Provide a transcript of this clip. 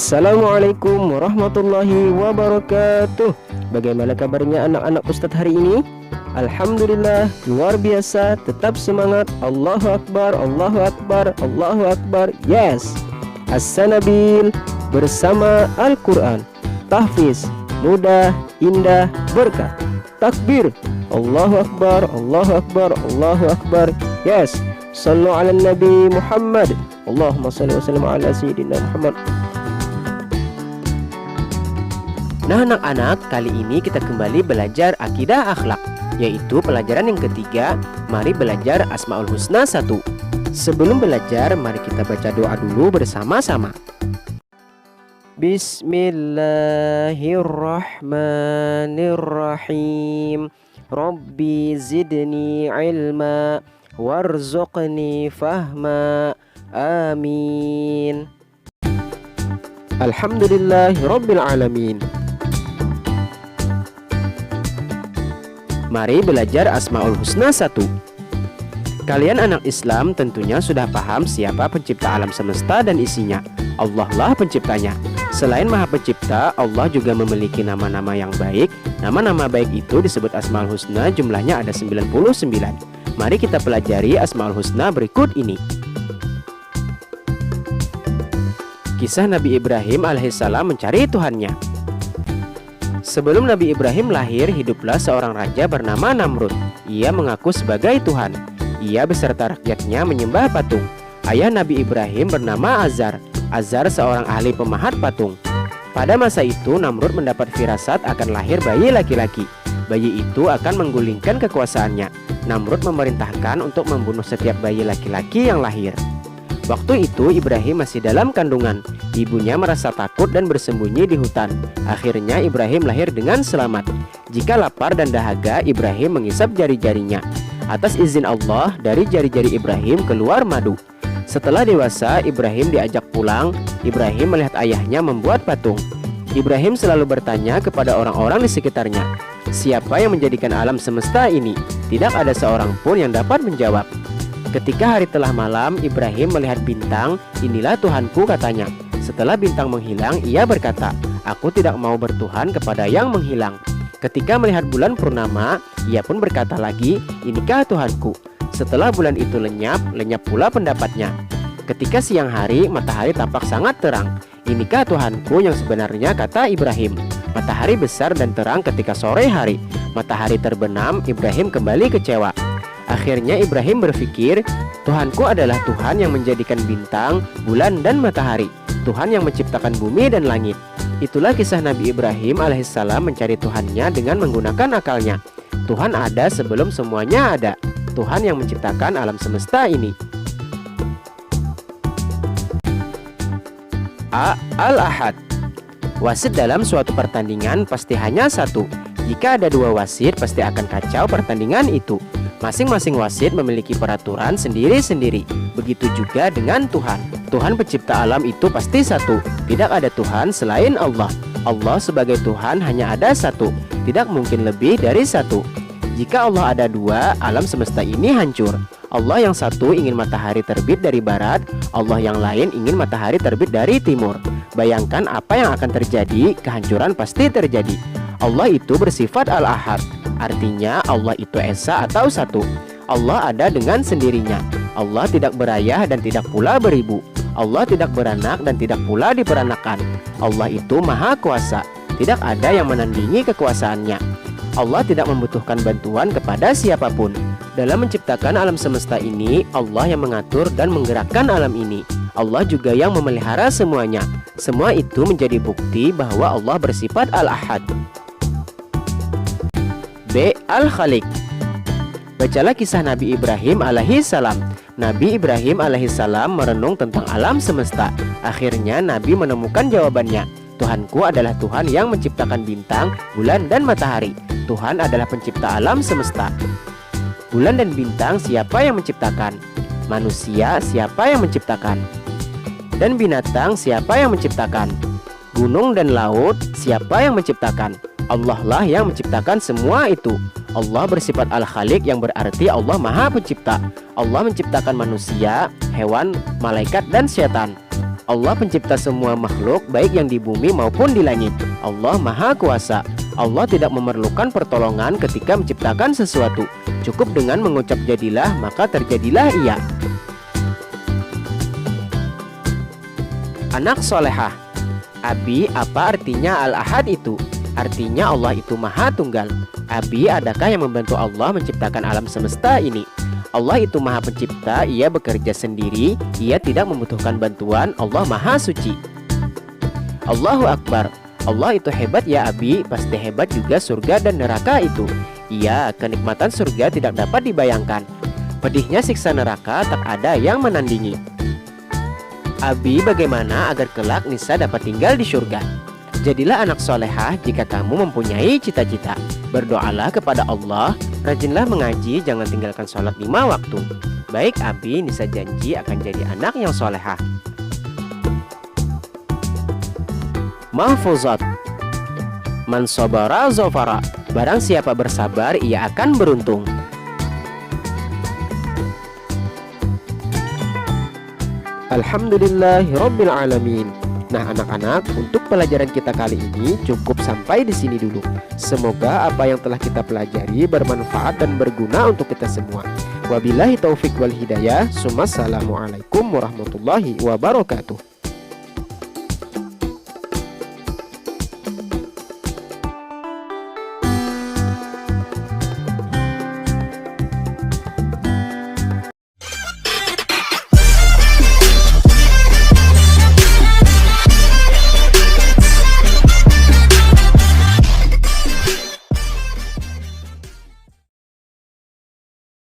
Assalamualaikum warahmatullahi wabarakatuh. Bagaimana kabarnya anak-anak Ustadz hari ini? Alhamdulillah, luar biasa. Tetap semangat. Allahu Akbar, Allahu Akbar, Allahu Akbar. Yes, As-Sanabil bersama Al-Quran. Tahfiz, mudah, indah, berkah. Takbir, Allahu Akbar, Allahu Akbar, Allahu Akbar. Yes, sallu ala Nabi Muhammad. Allahumma salli wa sallim ala Sayyidina Muhammad. Nah anak-anak, kali ini kita kembali belajar akidah akhlak, yaitu pelajaran yang ketiga. Mari belajar Asmaul Husna 1. Sebelum belajar, mari kita baca doa dulu bersama-sama. Bismillahirrahmanirrahim. Rabbi zidni ilma warzuqni fahma. Amin. Alhamdulillahi rabbil alamin. Mari belajar Asmaul Husna 1. Kalian anak Islam tentunya sudah paham siapa pencipta alam semesta dan isinya. Allah lah penciptanya. Selain Maha Pencipta, Allah juga memiliki nama-nama yang baik. Nama-nama baik itu disebut Asmaul Husna, jumlahnya ada 99. Mari kita pelajari Asmaul Husna berikut ini. Kisah Nabi Ibrahim alaihissalam mencari Tuhannya. Sebelum Nabi Ibrahim lahir, hiduplah seorang raja bernama Namrud. Ia mengaku sebagai Tuhan. Ia beserta rakyatnya menyembah patung. Ayah Nabi Ibrahim bernama Azar. Azar seorang ahli pemahat patung. Pada masa itu, Namrud mendapat firasat akan lahir bayi laki-laki. Bayi itu akan menggulingkan kekuasaannya. Namrud memerintahkan untuk membunuh setiap bayi laki-laki yang lahir. Waktu itu Ibrahim masih dalam kandungan. Ibunya merasa takut dan bersembunyi di hutan. Akhirnya Ibrahim lahir dengan selamat. Jika lapar dan dahaga, Ibrahim mengisap jari-jarinya. Atas izin Allah, dari jari-jari Ibrahim keluar madu. Setelah dewasa, Ibrahim diajak pulang. Ibrahim melihat ayahnya membuat patung. Ibrahim selalu bertanya kepada orang-orang di sekitarnya, siapa yang menjadikan alam semesta ini? Tidak ada seorang pun yang dapat menjawab. Ketika hari telah malam, Ibrahim melihat bintang. Inilah Tuhanku, katanya. Setelah bintang menghilang, ia berkata, aku tidak mau bertuhan kepada yang menghilang. Ketika melihat bulan purnama, ia pun berkata lagi, inikah Tuhanku. Setelah bulan itu lenyap pula pendapatnya. Ketika siang hari, matahari tampak sangat terang. Inikah Tuhanku yang sebenarnya, kata Ibrahim. Matahari besar dan terang ketika sore hari. Matahari terbenam, Ibrahim kembali kecewa. Akhirnya Ibrahim berpikir, Tuhanku adalah Tuhan yang menjadikan bintang, bulan, dan matahari. Tuhan yang menciptakan bumi dan langit. Itulah kisah Nabi Ibrahim alaihissalam mencari Tuhannya dengan menggunakan akalnya. Tuhan ada sebelum semuanya ada. Tuhan yang menciptakan alam semesta ini. Al-Ahad. Wasit dalam suatu pertandingan pasti hanya satu. Jika ada dua wasit, pasti akan kacau pertandingan itu. Masing-masing wasit memiliki peraturan sendiri-sendiri. Begitu juga dengan Tuhan. Tuhan pencipta alam itu pasti satu. Tidak ada Tuhan selain Allah. Allah sebagai Tuhan hanya ada satu. Tidak mungkin lebih dari satu. Jika Allah ada dua, alam semesta ini hancur. Allah yang satu ingin matahari terbit dari barat. Allah yang lain ingin matahari terbit dari timur. Bayangkan apa yang akan terjadi. Kehancuran pasti terjadi. Allah itu bersifat Al-Ahad. Artinya Allah itu esa atau satu. Allah ada dengan sendirinya. Allah tidak berayah dan tidak pula beribu. Allah tidak beranak dan tidak pula diperanakan. Allah itu maha kuasa. Tidak ada yang menandingi kekuasaannya. Allah tidak membutuhkan bantuan kepada siapapun. Dalam menciptakan alam semesta ini, Allah yang mengatur dan menggerakkan alam ini. Allah juga yang memelihara semuanya. Semua itu menjadi bukti bahwa Allah bersifat Al-Ahad. B. Al-Khaliq. Bacalah kisah Nabi Ibrahim alaihissalam. Nabi Ibrahim alaihissalam merenung tentang alam semesta. Akhirnya Nabi menemukan jawabannya. Tuhanku adalah Tuhan yang menciptakan bintang, bulan, dan matahari. Tuhan adalah pencipta alam semesta. Bulan dan bintang siapa yang menciptakan? Manusia siapa yang menciptakan? Dan binatang siapa yang menciptakan? Gunung dan laut siapa yang menciptakan? Allah lah yang menciptakan semua itu. Allah bersifat Al-Khaliq yang berarti Allah Maha Pencipta. Allah menciptakan manusia, hewan, malaikat, dan setan. Allah pencipta semua makhluk, baik yang di bumi maupun di langit. Allah Maha Kuasa. Allah tidak memerlukan pertolongan ketika menciptakan sesuatu. Cukup dengan mengucap jadilah, maka terjadilah ia. Anak solehah. Abi, apa artinya Al-Ahad itu? Artinya Allah itu Maha Tunggal. Abi, adakah yang membantu Allah menciptakan alam semesta ini? Allah itu Maha Pencipta, Ia bekerja sendiri, Ia tidak membutuhkan bantuan, Allah Maha Suci. Allahu Akbar. Allah itu hebat ya Abi, pasti hebat juga surga dan neraka itu. Iya, kenikmatan surga tidak dapat dibayangkan. Pedihnya siksa neraka tak ada yang menandingi. Abi, bagaimana agar kelak Nisa dapat tinggal di surga? Jadilah anak solehah jika kamu mempunyai cita-cita. Berdoalah kepada Allah, rajinlah mengaji, jangan tinggalkan sholat 5 waktu. Baik Abi, Nisa janji akan jadi anak yang solehah. Mahfuzat. Man sobara zofara. Barang siapa bersabar, ia akan beruntung. Alhamdulillahirabbil alamin. Nah anak-anak, untuk pelajaran kita kali ini cukup sampai di sini dulu. Semoga apa yang telah kita pelajari bermanfaat dan berguna untuk kita semua. Wabillahi taufik wal hidayah. Assalamualaikum warahmatullahi wabarakatuh.